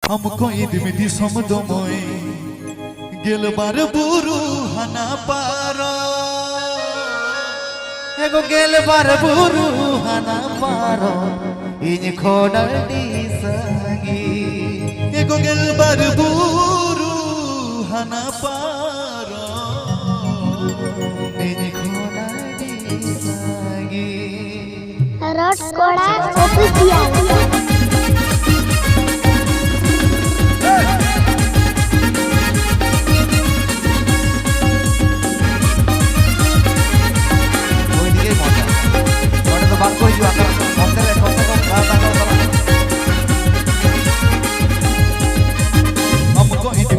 हमको ईद मिदी समदमय गेलबार बुरु हना पारा एगो गेलबार बुरु हना पारा इन खोडडी संगी एगो गेलबार बुरु हना पारा इन खोडडी संगी रॉड कोड़ा ऑफिशियल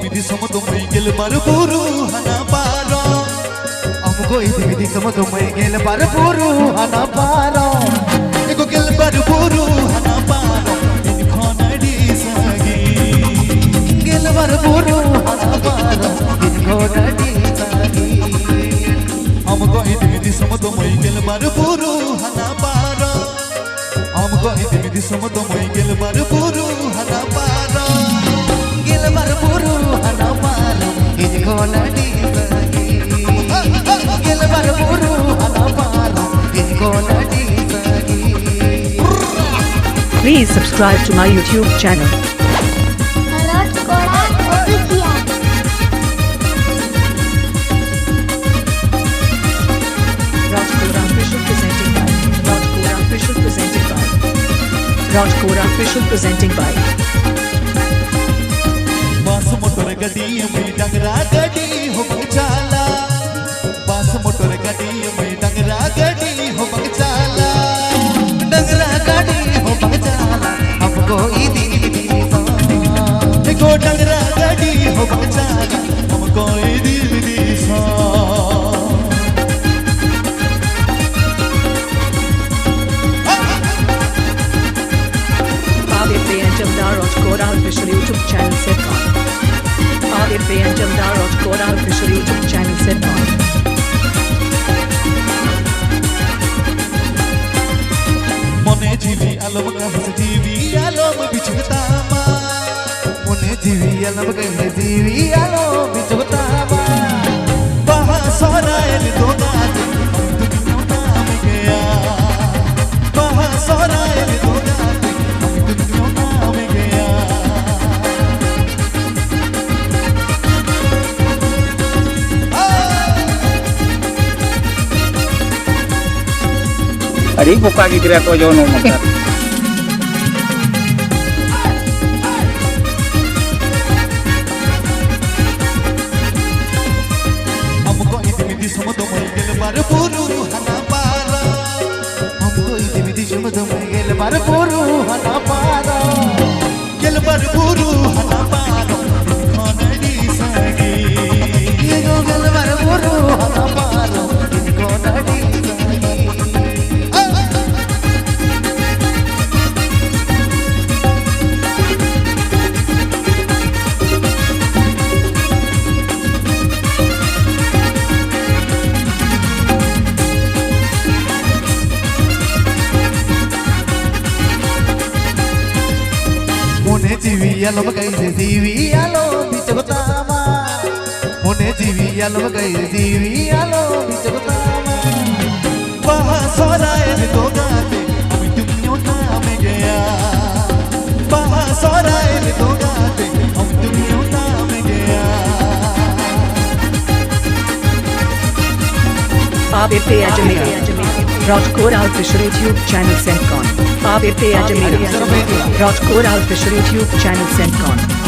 गेलबार बुरु हना पारा हमको ईद मिदी समदमय गेलबार बुरु हना पारा एगो गेलबार बुरु हना पारा इन खोडडी संगी गेलबार बुरु हना पारा इन खोडडी संगी हमको ईद मिदी समदमय गेलबार बुरु हना पारा हमको ईद मिदी समदमय गेलबार बुरु हना पारा गेलबार बुरु हना पारा इन खोडडी संगी गेलबार बुरु हना पारा इन खोडडी संगी Please subscribe to my YouTube channel. Rod Koda official Rajkora Official presenting by Rajkora Official presenting by Rajkora Official presenting by बास मोटर गड्डी में डंगरा गड्डी हो बगचाला बास मोटर गड्डी में डंगरा गड्डी हो बगचाला डंगरा गाड़ी हो बगचाला हमको ईदी मिदी एको डंगरा गड्डी हो बगचाला हमको ईदी मिदी सा Adit and Jamdar Rajkora Official YouTube channel set on Adit and Jamdar Rajkora Official YouTube channel set on मोने जीवी आलम का हंस जीवी आलम बिछुतामा मुने जीवी अलम कहे जीवी आलो बिचुतामा बहा सोरायल दो गाते हम दुनिया नाम गया बहा सोरायल दो गाते हम दुनिया नाम गया Adik buka gitu ya kau jono motor. हमको ईद मिदी समदमय गेलबार बुरु हना पारा हमको ईदी मिदी समदमय गेलबार बुरु हना पारा गेलबार बुरु हना पारा खोडडी संगी एगो गेलबार बुरु हना पारा इन खोडडी संगी मुने जीवी आलम कहे जीवी आलो बिचुतामा मुने जीवी आलम कहे जीवी आलो बिचुतामा बहा सोरायल दो गाते हम दुनिया नाम गया बहा सोरायल दो गाते हम दुनिया नाम गया Adit and Jamila Rajkora Official YouTube channel set on Adit and Jamila Rajkora Official YouTube channel set on